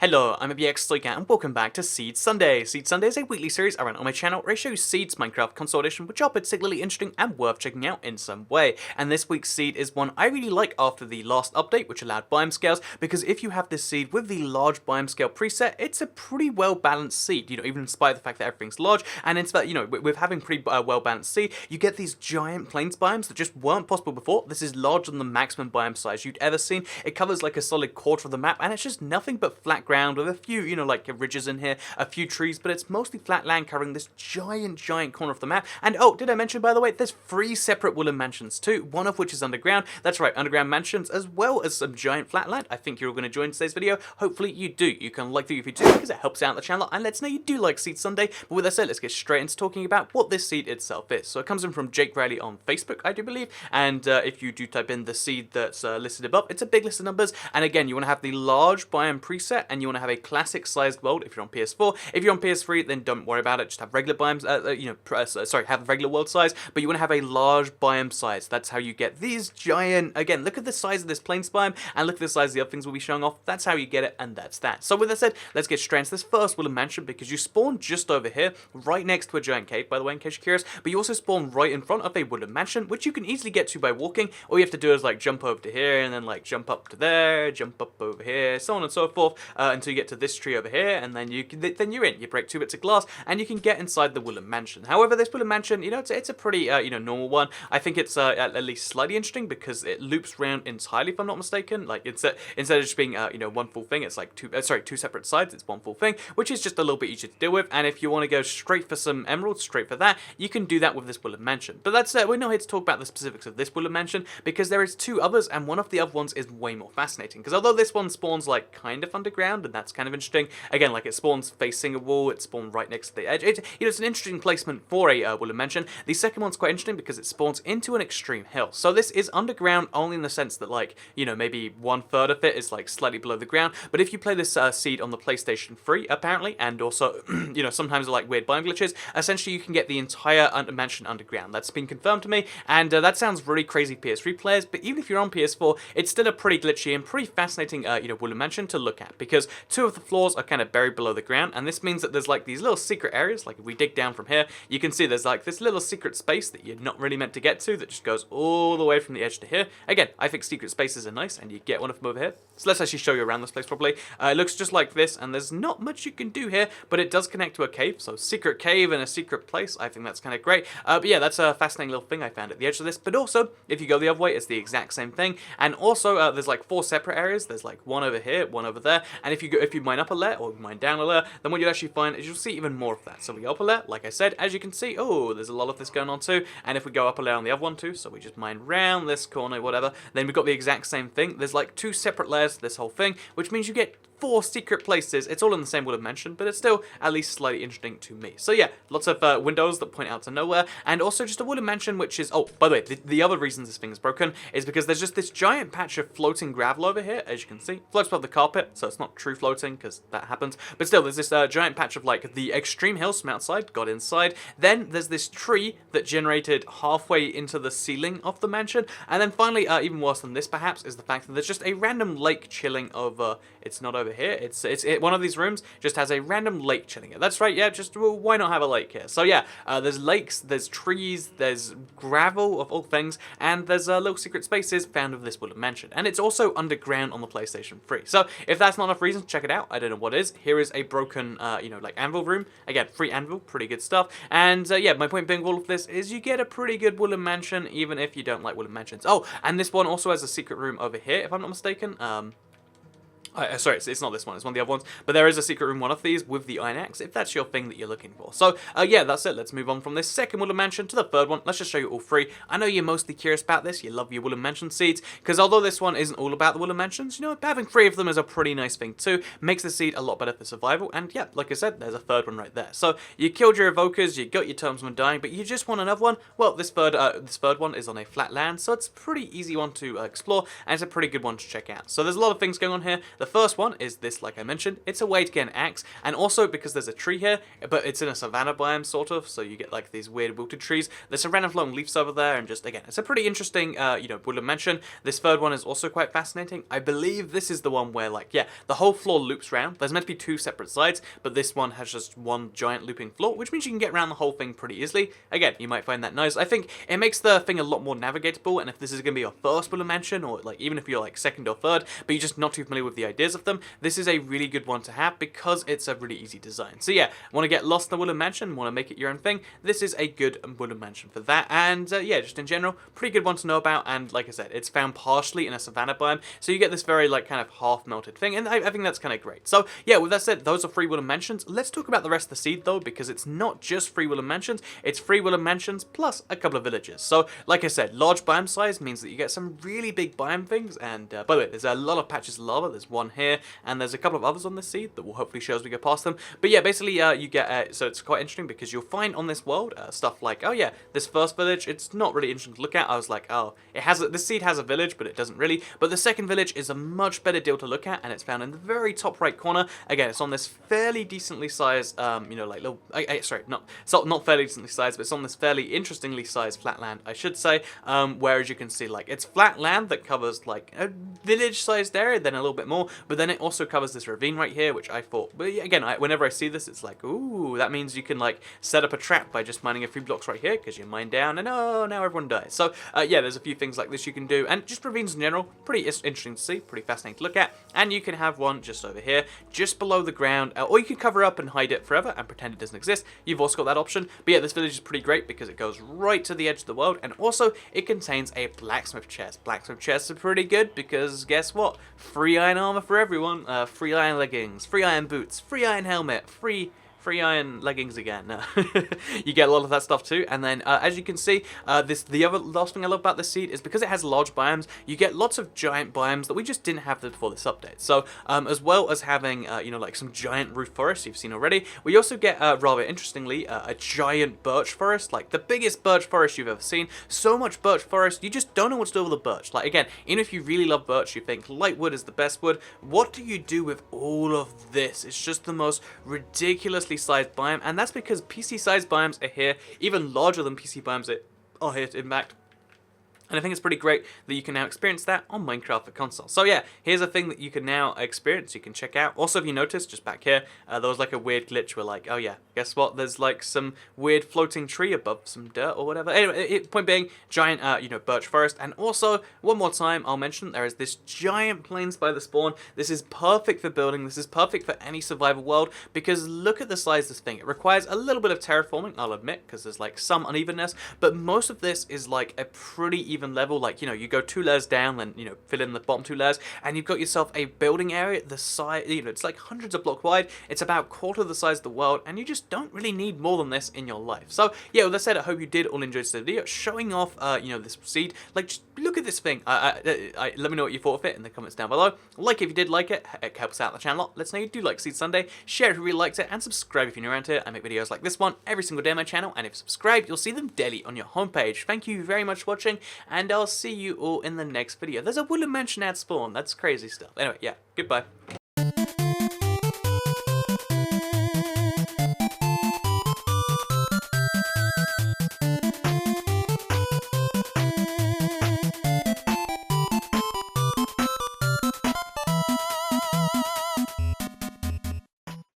Hello, I'm ABX and welcome back to Seed Sunday. Seed Sunday is a weekly series I run on my channel where I show you seeds, Minecraft console edition, which are particularly interesting and worth checking out in some way. And this week's seed is one I really like after the last update, which allowed biome scales, because if you have this seed with the large biome scale preset, it's a pretty well balanced seed, even in spite of the fact that everything's large. And it's that, with having pretty well balanced seed, you get these giant plains biomes that just weren't possible before. This is larger than the maximum biome size you'd ever seen. It covers like a solid quarter of the map, and it's just nothing but flat ground with a few, like ridges in here, a few trees, but it's mostly flat land covering this giant corner of the map. And oh, did I mention, by the way, there's 3 separate Woodland mansions too, one of which is underground. That's right, underground mansions, as well as some giant flat land. I think you're all going to join today's video. Hopefully you do. You can like the video if you do, because it helps out the channel and lets know you do like Seed Sunday. But with that said, let's get straight into talking about what this seed itself is. So it comes in from Jake Riley on Facebook, I do believe, and if you do type in the seed that's listed above, it's a big list of numbers. And again, you want to have the large biome preset, and you want to have a classic sized world if you're on PS4. If you're on PS3, then don't worry about it. Just have regular biomes. Have regular world size, but you want to have a large biome size. That's how you get these giant. Again, look at the size of this plains biome, and look at the size of the other things we'll be showing off. That's how you get it, and that's that. So with that said, let's get straight into this first Woodland mansion, because you spawn just over here, right next to a giant cave, by the way, in case you're curious. But you also spawn right in front of a Woodland mansion, which you can easily get to by walking. All you have to do is like jump over to here, and then like jump up to there, jump up over here, so on and so forth, until you get to this tree over here, and then you're in. You break 2 bits of glass, and you can get inside the Woodland mansion. However, this Woodland mansion, it's a pretty normal one. I think it's at least slightly interesting because it loops around entirely, if I'm not mistaken. Like instead of just being one full thing, it's like two separate sides. It's one full thing, which is just a little bit easier to deal with. And if you want to go straight for some emeralds, straight for that, you can do that with this Woodland mansion. But that's we're not here to talk about the specifics of this Woodland mansion, because there is 2 others, and one of the other ones is way more fascinating. Because although this one spawns like kind of underground, and that's kind of interesting. Again, like it spawns facing a wall, it spawned right next to the edge. It's an interesting placement for a Woodland mansion. The second one's quite interesting because it spawns into an extreme hill. So this is underground only in the sense that maybe 1/3 of it is like slightly below the ground. But if you play this seed on the PlayStation 3 apparently, and also sometimes like weird biome glitches, essentially you can get the entire mansion underground. That's been confirmed to me, and that sounds really crazy PS3 players. But even if you're on PS4, it's still a pretty glitchy and pretty fascinating Woodland mansion to look at, because 2 of the floors are kind of buried below the ground, and this means that there's like these little secret areas. Like if we dig down from here, you can see there's like this little secret space that you're not really meant to get to, that just goes all the way from the edge to here. Again, I think secret spaces are nice, and you get one of them over here. So let's actually show you around this place properly. It looks just like this, and there's not much you can do here, but it does connect to a cave. So secret cave and a secret place. I think that's kind of great. But yeah, that's a fascinating little thing I found at the edge of this. But also, if you go the other way, it's the exact same thing. And also, there's like 4 separate areas. There's like one over here, one over there. And if you mine up a layer or mine down a layer, then what you'll actually find is you'll see even more of that. So we go up a layer, like I said, as you can see, oh, there's a lot of this going on too. And if we go up a layer on the other one too, so we just mine round this corner, whatever, then we've got the exact same thing. There's like 2 separate layers to this whole thing, which means you get 4 secret places. It's all in the same Woodland mansion, but it's still at least slightly interesting to me. So yeah, lots of windows that point out to nowhere, and also just a Woodland mansion, which is, oh, by the way, the other reason this thing is broken is because there's just this giant patch of floating gravel over here, as you can see. Floats above the carpet, so it's not true floating, because that happens. But still, there's this giant patch of like the extreme hills from outside, got inside. Then there's this tree that generated halfway into the ceiling of the mansion. And then finally, even worse than this perhaps, is the fact that there's just a random lake chilling over, it's not over here, it's one of these rooms just has a random lake chilling here. That's right, yeah, just well, why not have a lake here? So yeah, there's lakes, there's trees, there's gravel of all things, and there's little secret spaces found of this Woodland mansion. And it's also underground on the PlayStation 3. So if that's not enough reason to check it out, I don't know what is. Here is a broken, like anvil room. Again, free anvil, pretty good stuff. And yeah, my point being all of this is you get a pretty good Woodland mansion, even if you don't like Woodland mansions. Oh, and this one also has a secret room over here, if I'm not mistaken. Sorry, it's not this one, it's one of the other ones, but there is a secret room, one of these, with the iron axe, if that's your thing that you're looking for. So, yeah, that's it. Let's move on from this second Woodland mansion to the third one. Let's just show you all 3. I know you're mostly curious about this, you love your Woodland mansion seeds, because although this one isn't all about the Woodland mansions, having 3 of them is a pretty nice thing too, makes the seed a lot better for survival, and yeah, like I said, there's a third one right there. So, you killed your evokers, you got your tomes when dying, but you just want another one? Well, this third one is on a flat land, so it's a pretty easy one to explore, and it's a pretty good one to check out. So there's a lot of things going on here. The first one is this, like I mentioned, it's a way to get an axe, and also because there's a tree here, but it's in a savanna biome sort of, so you get like these weird wilted trees. There's some random long leaves over there, and just again, it's a pretty interesting, woodland mansion. This third one is also quite fascinating. I believe this is the one where, like, yeah, the whole floor loops round. There's meant to be two separate sides, but this one has just one giant looping floor, which means you can get around the whole thing pretty easily. Again, you might find that nice. I think it makes the thing a lot more navigatable, and if this is going to be your first woodland mansion, or like even if you're like second or third, but you're just not too familiar with the ideas of them, this is a really good one to have because it's a really easy design. So yeah, want to get lost in the woodland mansion, want to make it your own thing, this is a good woodland mansion for that. And yeah, just in general, pretty good one to know about. And like I said, it's found partially in a savanna biome, so you get this very like kind of half melted thing, and I think that's kind of great. So yeah, with that said, those are free woodland mansions. Let's talk about the rest of the seed though, because it's not just free woodland mansions, it's free woodland mansions plus a couple of villages. So like I said, large biome size means that you get some really big biome things. And by the way, there's a lot of patches of lava. There's one here, and there's a couple of others on this seed that will hopefully show as we go past them. But yeah, basically you get so it's quite interesting because you'll find on this world stuff like, oh yeah, this first village, it's not really interesting to look at. I was like, oh, this seed has a village, but it doesn't really. But the second village is a much better deal to look at, and it's found in the very top right corner. Again, it's on this fairly decently sized, like little, sorry, not fairly decently sized, but it's on this fairly interestingly sized flat land, I should say. Where as you can see, like it's flat land that covers like a village-sized area, then a little bit more, but then it also covers this ravine right here, which I thought, but again, whenever I see this, it's like, ooh, that means you can like set up a trap by just mining a few blocks right here, because you mine down, and oh, now everyone dies. So yeah, there's a few things like this you can do, and just ravines in general, pretty interesting to see, pretty fascinating to look at. And you can have one just over here, just below the ground, or you can cover up and hide it forever and pretend it doesn't exist. You've also got that option. But yeah, this village is pretty great because it goes right to the edge of the world, and also it contains a blacksmith chest. Blacksmith chests are pretty good because guess what? Free iron armor for everyone, free iron leggings, free iron boots, free iron helmet, free iron leggings again. You get a lot of that stuff too. And then as you can see, the other last thing I love about this seed is because it has large biomes, you get lots of giant biomes that we just didn't have before this update. So as well as having like some giant roof forests you've seen already, we also get rather interestingly a giant birch forest, like the biggest birch forest you've ever seen. So much birch forest, you just don't know what to do with the birch. Like again, even if you really love birch, you think light wood is the best wood. What do you do with all of this? It's just the most ridiculously sized biome, and that's because PC sized biomes are here, even larger than PC biomes are here, in fact. And I think it's pretty great that you can now experience that on Minecraft for console. So yeah, here's a thing that you can now experience, you can check out. Also, if you notice, just back here, there was like a weird glitch where like, oh yeah, guess what? There's like some weird floating tree above some dirt or whatever. Anyway, point being, giant, birch forest. And also, one more time, I'll mention, there is this giant plains by the spawn. This is perfect for building. This is perfect for any survival world because look at the size of this thing. It requires a little bit of terraforming, I'll admit, because there's like some unevenness, but most of this is like a pretty even level. Like, you go 2 layers down, then fill in the bottom 2 layers, and you've got yourself a building area the size, it's like hundreds of blocks wide. It's about quarter the size of the world, and you just don't really need more than this in your life. So yeah, with that said, I hope you did all enjoy this video showing off this seed. Like, just look at this thing. Let me know what you thought of it in the comments down below. Like if you did like it, it helps out the channel a lot. Let's know you do like Seed Sunday. Share if you really liked it, and subscribe if you're new around here. I make videos like this one every single day on my channel, and if you subscribe, you'll see them daily on your homepage. Thank you very much for watching, and I'll see you all in the next video. There's a woodland mansion at spawn. That's crazy stuff. Anyway, yeah, goodbye.